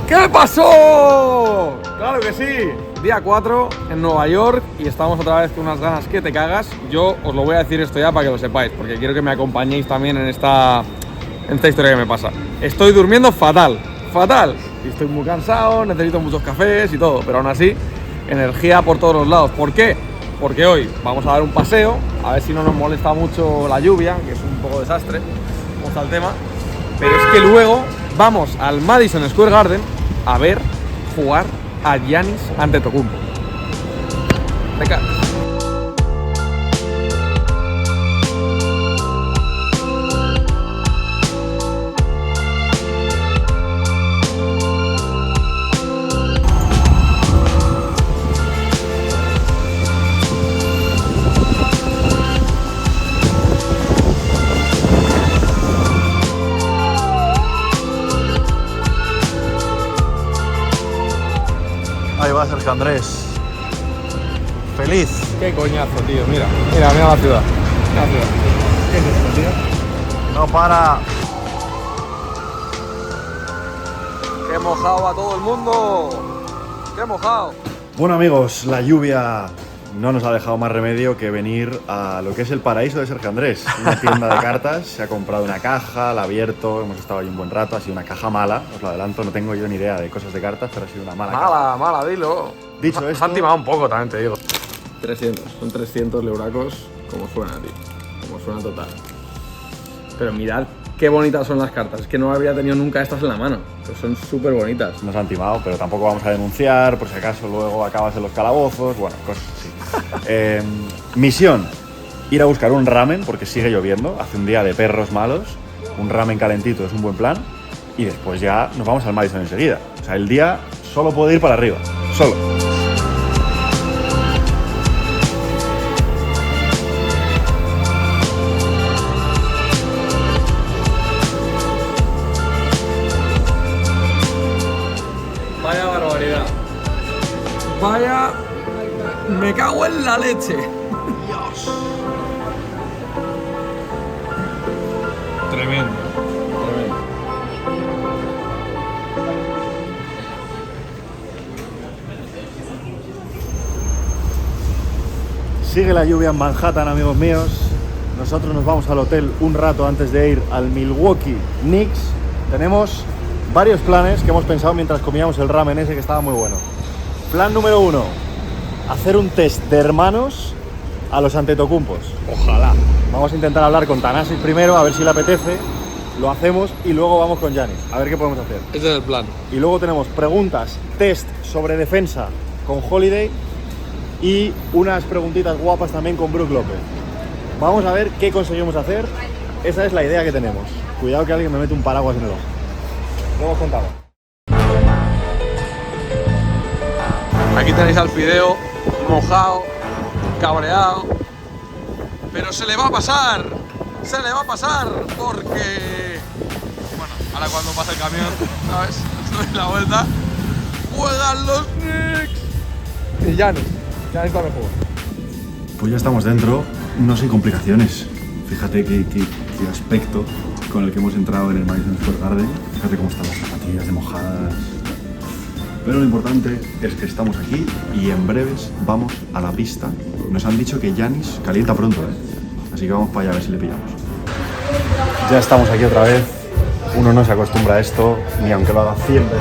¿Qué pasó? Claro que sí. Día 4 en Nueva York y estamos otra vez con unas ganas que te cagas. Yo os lo voy a decir esto ya para que lo sepáis, porque quiero que me acompañéis también en esta historia que me pasa. Estoy durmiendo fatal. Y estoy muy cansado, necesito muchos cafés y todo, pero aún así, energía por todos los lados. ¿Por qué? Porque hoy vamos a dar un paseo, a ver si no nos molesta mucho la lluvia, que es un poco desastre, como está el tema. Pero es que luego vamos al Madison Square Garden a ver jugar a Giannis ante Tocumpo. Te cagas. Ahí va Sergio Andrés. Feliz. Qué coñazo, tío. Mira la ciudad. ¿Qué es esto, tío? No para. ¡Qué mojado a todo el mundo! ¡Qué mojado! Bueno amigos, la lluvia no nos ha dejado más remedio que venir a lo que es el paraíso de Sergio Andrés. Una tienda de cartas, se ha comprado una caja, la ha abierto, hemos estado ahí un buen rato, ha sido una caja mala, os lo adelanto, no tengo yo ni idea de cosas de cartas, pero ha sido una mala caja. Mala, dilo. Dicho esto... Se han timado un poco también, te digo. 300, son 300 leuracos, como suena, tío. Como suena total. Pero mirad qué bonitas son las cartas, es que no había tenido nunca estas en la mano, pero son súper bonitas. Nos han timado, pero tampoco vamos a denunciar, por si acaso luego acabas en los calabozos, bueno, cosas así. Misión, ir a buscar un ramen, porque sigue lloviendo, hace un día de perros malos, un ramen calentito es un buen plan, y después ya nos vamos al Madison enseguida. O sea, el día solo puede ir para arriba, solo. Vaya barbaridad. Vaya... Me cago en la leche. Dios. Tremendo. Sigue la lluvia en Manhattan, amigos míos. Nosotros nos vamos al hotel un rato antes de ir al Milwaukee Knicks. Tenemos varios planes que hemos pensado mientras comíamos el ramen ese que estaba muy bueno. Plan número 1, hacer un test de hermanos a los Antetocumpos. Ojalá. Vamos a intentar hablar con Thanasis primero, a ver si le apetece. Lo hacemos y luego vamos con Giannis, a ver qué podemos hacer. Ese es el plan. Y luego tenemos preguntas, test sobre defensa con Holiday y unas preguntitas guapas también con Brook López. Vamos a ver qué conseguimos hacer. Esa es la idea que tenemos. Cuidado que alguien me mete un paraguas en el ojo. Luego os contamos. Aquí tenéis al fideo mojado, cabreado, pero se le va a pasar porque, bueno, ahora cuando pasa el camión, ¿sabes? Doy la vuelta, juegan los Knicks y Giannis también juega. Pues ya estamos dentro, no sin complicaciones. Fíjate qué aspecto con el que hemos entrado en el Madison Square Garden. Fíjate cómo están las zapatillas de mojadas. Pero lo importante es que estamos aquí y en breves vamos a la pista. Nos han dicho que Giannis calienta pronto, así que vamos para allá a ver si le pillamos. Ya estamos aquí otra vez. Uno no se acostumbra a esto, ni aunque lo haga 100 veces.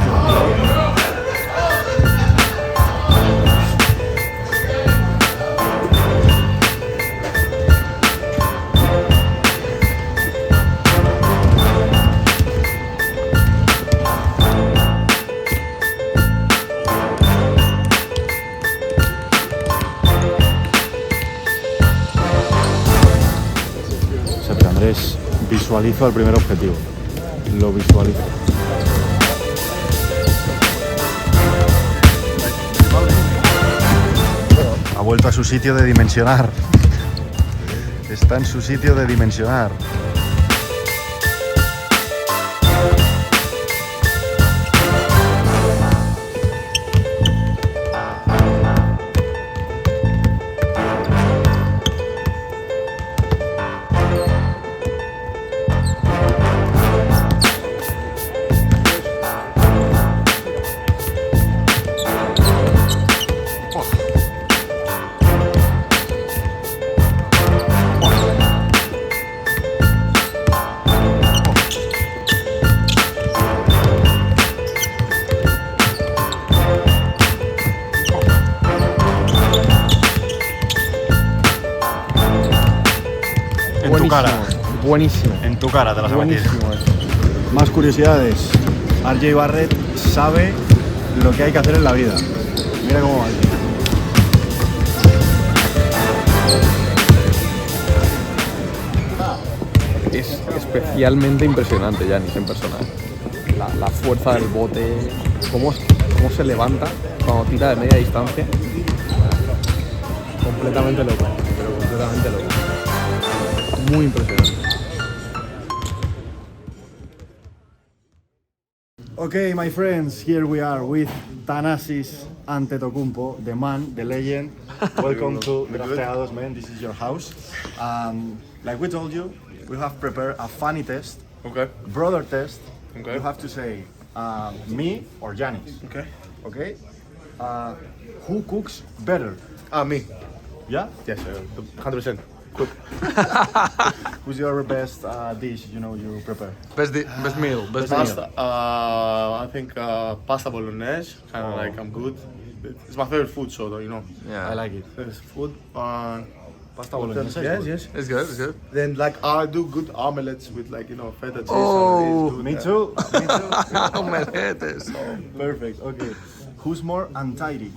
Visualizo el primer objetivo. Lo visualizo. Ha vuelto a su sitio de dimensionar. Está en su sitio de dimensionar. cara. Buenísimo. En tu cara te las voy a meter. Buenísimo. Más curiosidades. RJ Barrett sabe lo que hay que hacer en la vida. Mira cómo va. Es especialmente impresionante Giannis en persona. La fuerza del bote, cómo se levanta cuando tira de media distancia. Completamente loco, pero completamente loco. Muy impresionante. Okay, my friends, here we are with Thanasis Antetokounmpo, the man, the legend. Welcome to Drafteados, man. This is your house. Like we told you, we have prepared a funny test, brother test. You have to say me or Giannis. Okay. Who cooks better? Me. Yeah. Yes, 100%. Cook. Who's your best dish? You prepare. Best meal. Pasta. I think pasta bolognese. Kind of like I'm good. It's my favorite food, so Yeah. I like it. It's food. Pasta bolognese. Yes. It's good. Then like I do good omelets with feta cheese. Oh, Me too. Omeletes. Perfect. Okay. Who's more untidy?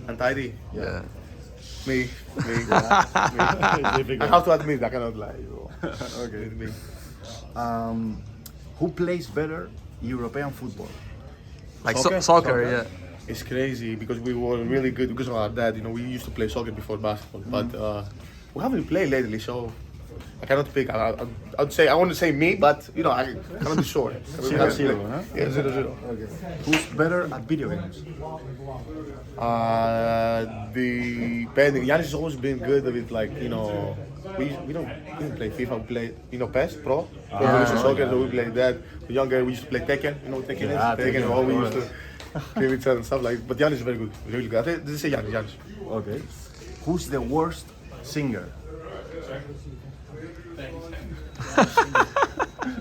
Untidy. Yeah. Me. I have to admit, I cannot lie. Okay. It's me. Who plays better European football? Like Soccer? soccer, yeah. It's crazy because we were really good because of our dad. We used to play soccer before basketball, but we haven't played lately, so I cannot pick. I'd say I want to say me, but I cannot be sure. 0-0, huh? Yeah, 0-0. Okay. Who's better at video games? Depending. Giannis has always been good with we don't play FIFA, we play PES Pro Evolution Soccer, so we play that. The younger we used to play Tekken, Tekken is Tekken, all we used to play with each other and stuff but Giannis is very good, really good. I think this is Giannis. Okay. Who's the worst singer?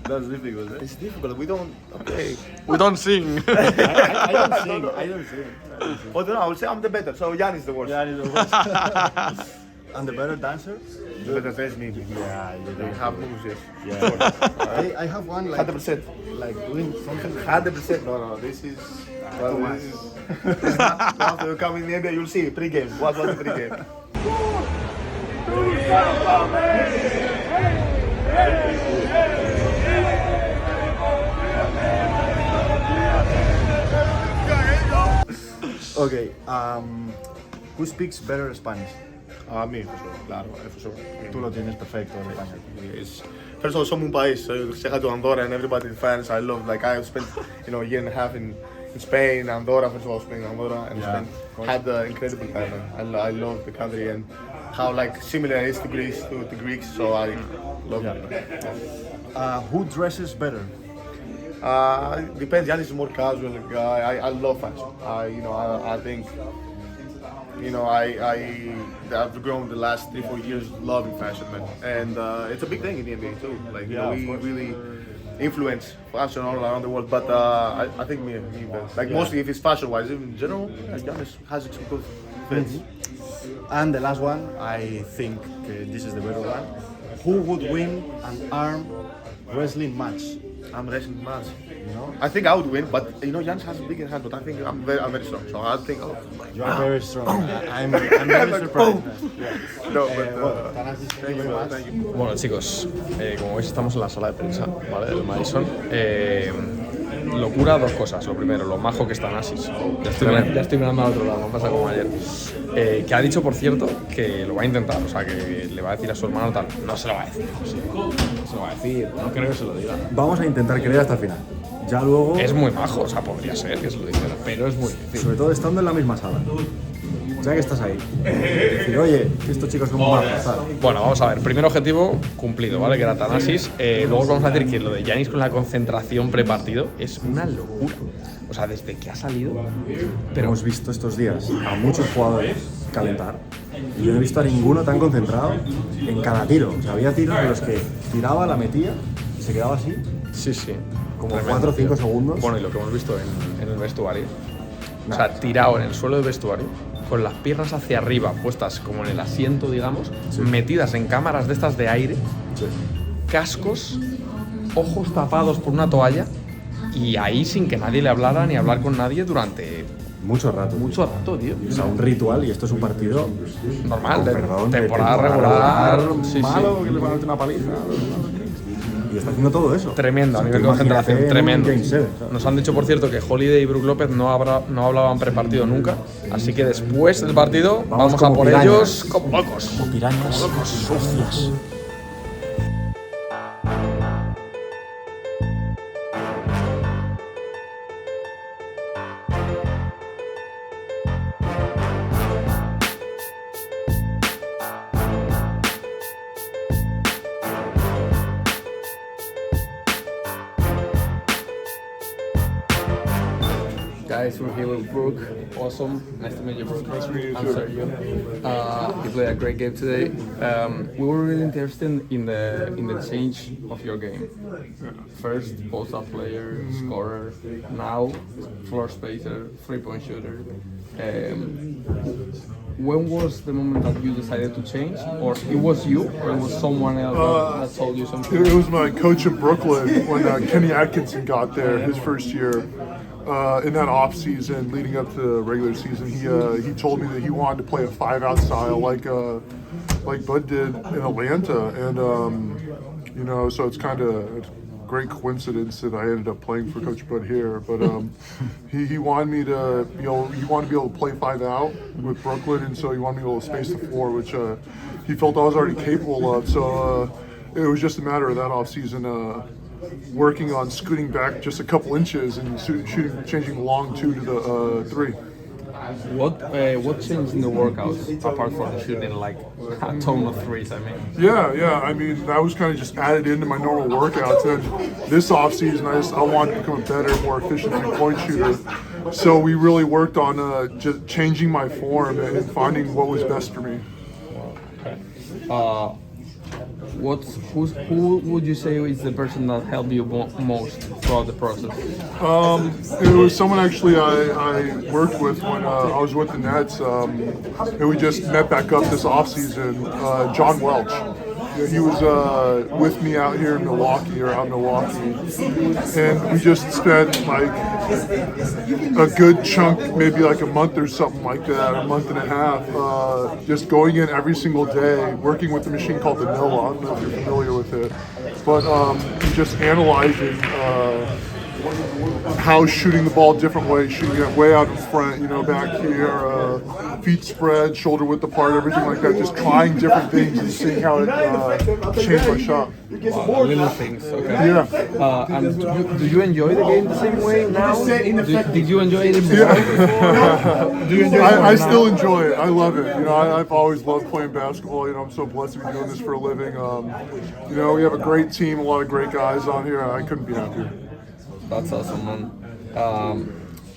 That's difficult, eh? It's difficult. We don't. Okay. We don't sing. I don't sing. But I would say I'm the better. So Giannis is the worst. Yeah, the worst. And the better dancer? The better than me. Yeah, They have moves, yes. Yeah. I have one 100%. like doing something. 100%. No. This is. This is not. After coming in there, you'll see pre-game. What was the pre-game? Okay. Who speaks better Spanish? Me, for sure. Claro, for sure. Tú lo tienes perfecto en español. First of all, somos un país. Say hi to Andorra and everybody in fans. I love. I spent a year and a half in Spain, Andorra. First of all, Spain, Andorra, and Spain. Had incredible time. I love the country and how similar it is to Greece, to Greeks. So I love it. Who dresses better? Depends. Giannis is more casual guy. I love fashion. I think. I've grown the last 3-4 years loving fashion, man, and it's a big thing in the NBA too. We really influence fashion all around the world. But I think me best. Mostly if it's fashion-wise, in general, Giannis has some good fits. And the last one, I think this is the better one. Who would win an arm wrestling match? I'm wrestling match. I think I would win, but Giannis has a bigger hand. But I think I'm very strong. So I think you are very strong. I'm very surprised. No, but thank you very much. Bueno, chicos, como veis estamos en la sala de prensa, ¿vale? Del Madison. Locura, dos cosas. Lo primero, lo majo que está Thanasis. Ya estoy mirando al otro lado, no pasa como ayer. Que ha dicho, por cierto, que lo va a intentar, o sea, que le va a decir a su hermano tal. No se lo va a decir, no se lo va a decir, no creo que se lo diga. Vamos a intentar creer hasta el final. Ya luego... Es muy majo, o sea, podría ser que se lo dijera, pero es muy difícil. Sobre todo estando en la misma sala. Ya que estás ahí. Decir, oye, que estos chicos son muy majos. Bueno, vamos a ver. Primer objetivo cumplido, ¿vale? Que era Thanasis. Luego vamos a decir que lo de Giannis con la concentración prepartido es una locura. O sea, desde que ha salido... Pero hemos visto estos días a muchos jugadores calentar y yo no he visto a ninguno tan concentrado en cada tiro. O sea, había tiros en los que tiraba, la metía y se quedaba así. Sí, sí. Como 4 o 5 segundos. Bueno, y lo que hemos visto en el vestuario. O sea, tirado en el suelo del vestuario, con las piernas hacia arriba, puestas como en el asiento, digamos, metidas en cámaras de estas de aire, cascos, ojos tapados por una toalla, y ahí sin que nadie le hablara ni hablar con nadie durante mucho rato, tío. O sea, un ritual, y esto es un partido normal, perdón, temporada regular, malo, que le van a meter una paliza. Y está haciendo todo eso. Tremendo, a nivel de concentración, tremendo. Nos han dicho, por cierto, que Holiday y Brook López no hablaban prepartido nunca, así que después del partido vamos a por ellos como locos. Como pirañas, hostias. Guys, we're here with Brooke. Awesome. Nice to meet you, Brooke. Nice to meet you, I'm too. Sergio. You played a great game today. We were really interested in the change of your game. First, post-up player, scorer. Now, floor spacer, three-point shooter. When was the moment that you decided to change, or it was you, or it was someone else that told you something? It was my coach in Brooklyn when Kenny Atkinson got there his first year. In that off season, leading up to the regular season, he told me that he wanted to play a 5-out style like Bud did in Atlanta, and so it's kind of a great coincidence that I ended up playing for Coach Bud here. But he wanted me to be able to play 5-out with Brooklyn, and so he wanted me to be able to space the floor, which he felt I was already capable of. So it was just a matter of that off season. Working on scooting back just a couple inches and changing the long 2 to the 3. What changed in the workouts apart from shooting like a ton of threes? I mean. Yeah. I mean, that was kind of just added into my normal workouts. And this off season, I wanted to become a better, more efficient 3-point shooter. So we really worked on just changing my form and finding what was best for me. Okay. Who would you say is the person that helped you most throughout the process? It was someone actually I worked with when I was with the Nets, and we just met back up this offseason, John Welch. He was with me out here in Milwaukee, and we just spent like a good chunk, maybe like a month or something like that, a month and a half, just going in every single day, working with a machine called the Nilla. I don't know if you're familiar with it, but just analyzing how shooting the ball different ways, shooting it way out in front, back here, feet spread, shoulder width apart, everything like that, just trying different things and seeing how it changed my shot. Wow, little things, okay. Yeah. And do you enjoy the game the same way now? Did you enjoy it more? Yeah. Do you enjoy it I more still now? enjoy it. I love it. I've always loved playing basketball. I'm so blessed to be doing this for a living. We have a great team, a lot of great guys on here. I couldn't be happier. That's awesome, man.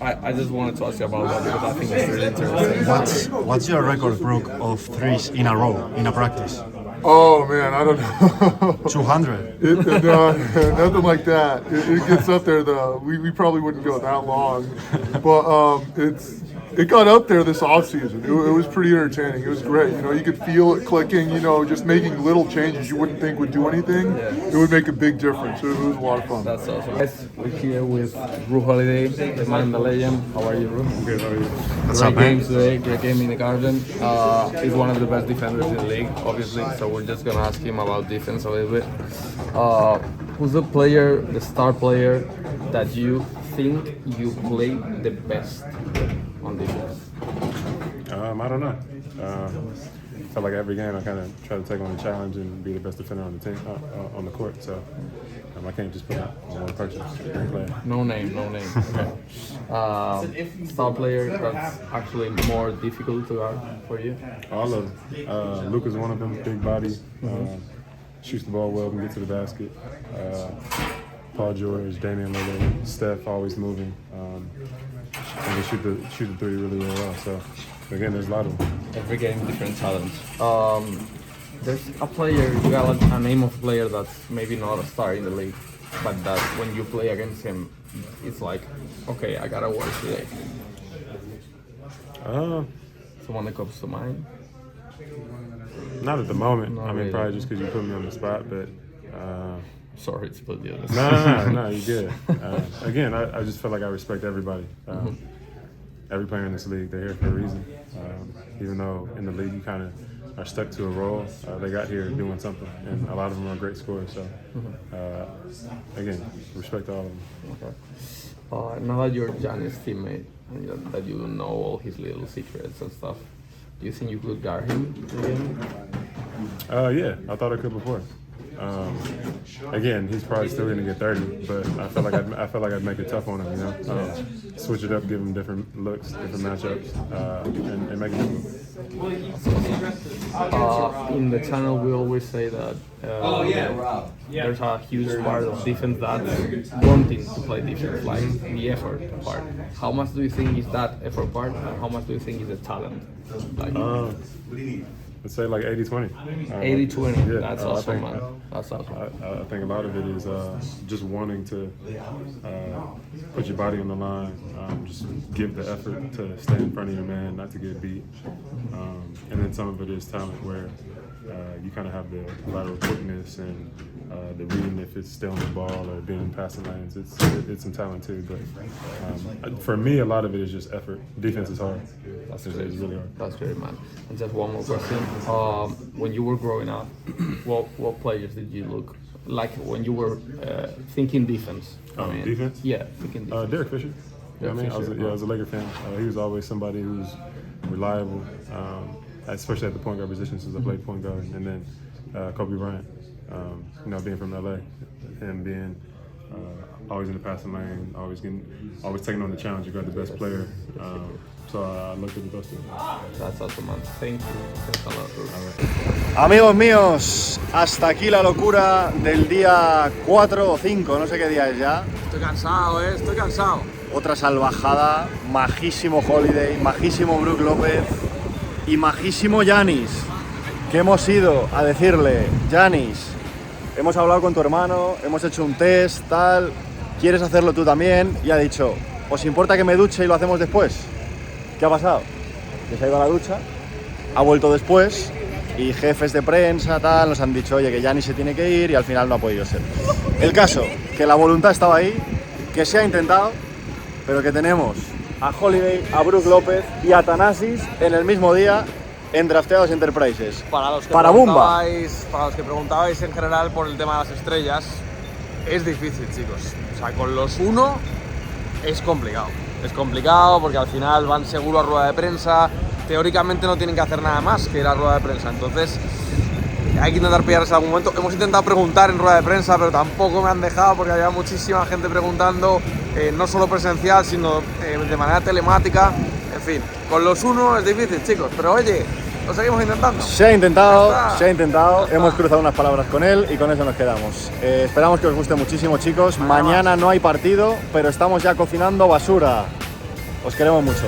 I just wanted to ask you about that because I think it's really interesting. What's your record, Brooke, of threes in a row in a practice? Oh man, I don't know. 200. Nothing like that. It gets up there though. We probably wouldn't go that long, but it got up there this off season. It was pretty entertaining. It was great. You could feel it clicking. just making little changes you wouldn't think would do anything. It would make a big difference. It was a lot of fun. That's awesome. Guys, we're here with Ru Holiday, the man, the legend. How are you, Ru? Good, how are you? What's Great up, man? games today, great game in the Garden. He's one of the best defenders in the league, obviously, so we're just going to ask him about defense a little bit. Who's the star player that you think you play the best on defense? I don't know. I feel like every game I kind of try to take on a challenge and be the best defender on the team, on the court. So I can't just put one person, great player. No name. Okay. Star player that's actually more difficult to guard for you? All of them. Luka's one of them, big body, shoots the ball well, can get to the basket. Paul George, Damian Lillard, Steph always moving. And they shoot the three really well. So again, there's a lot of them. Every game, different challenge. There's a player, you got like a name of a player that's maybe not a star in the league, but that when you play against him, it's like, okay, I gotta work today. Someone that comes to mind? Not at the moment. Not I mean, really. probably just because you put me on the spot, but. Sorry to put you on this. No, you're good. Again, I just feel like I respect everybody. Every player in this league, they're here for a reason. Even though in the league you kind of are stuck to a role, they got here doing something, and a lot of them are great scorers. So, again, respect all of them. Okay. Now that you're Giannis' teammate and that you know all his little secrets and stuff, do you think you could guard him again? Yeah, I thought I could before. Again, he's probably still going to get 30, but I felt like I'd make it tough on him, you know. Switch it up, give him different looks, different matchups, and make it difficult. In the channel, we always say that there's a huge part of defense that's wanting to play defense, like the effort part. How much do you think is that effort part, and how much do you think is the talent? Like, Let's say like 80-20. 80-20, Yeah, that's awesome, man. That's awesome. I think a lot of it is just wanting to put your body on the line, just give the effort to stay in front of your man, not to get beat. And then some of it is talent where you kind of have the lateral quickness and the reading if it's still on the ball or being in passing lanes. It's some talent too, but for me, a lot of it is just effort. Defense is hard. It's really hard. That's great, man. And just one more question. When you were growing up, what players did you look like when you were thinking defense? Defense? Yeah, thinking defense. Derek Fisher. I was a Laker fan. He was always somebody who was reliable, especially at the point guard position since I played point guard. And then Kobe Bryant, being from LA, and being always in the passing lane, always taking on the challenge to guard the best player. So I looked at those two. That's awesome, man. Thank you. Thanks a lot. Amigos míos, hasta aquí la locura del día 4 o 5, no sé qué día es ya. Estoy cansado, estoy cansado. Otra salvajada, majísimo Holiday, majísimo Brook López y majísimo Giannis, que hemos ido a decirle: Giannis, hemos hablado con tu hermano, hemos hecho un test, tal, ¿quieres hacerlo tú también? Y ha dicho: ¿os importa que me duche y lo hacemos después? ¿Qué ha pasado? Que se ha ido a la ducha, ha vuelto después y jefes de prensa, tal, nos han dicho: oye, que Giannis se tiene que ir, y al final no ha podido ser. El caso, que la voluntad estaba ahí, que se ha intentado, pero que tenemos a Holiday, a Brook López y a Thanasis en el mismo día en Drafteados Enterprises. Para los que preguntabais en general por el tema de las estrellas, es difícil, chicos. O sea, con los uno es complicado. Es complicado porque al final van seguro a rueda de prensa. Teóricamente no tienen que hacer nada más que ir a rueda de prensa. Entonces hay que intentar pillarse en algún momento. Hemos intentado preguntar en rueda de prensa, pero tampoco me han dejado porque había muchísima gente preguntando, no solo presencial, sino de manera telemática. En fin, con los uno es difícil, chicos. Pero oye, lo seguimos intentando. Se ha intentado, hemos cruzado unas palabras con él y con eso nos quedamos. Esperamos que os guste muchísimo, chicos. Mañana no hay partido, pero estamos ya cocinando basura. Os queremos mucho.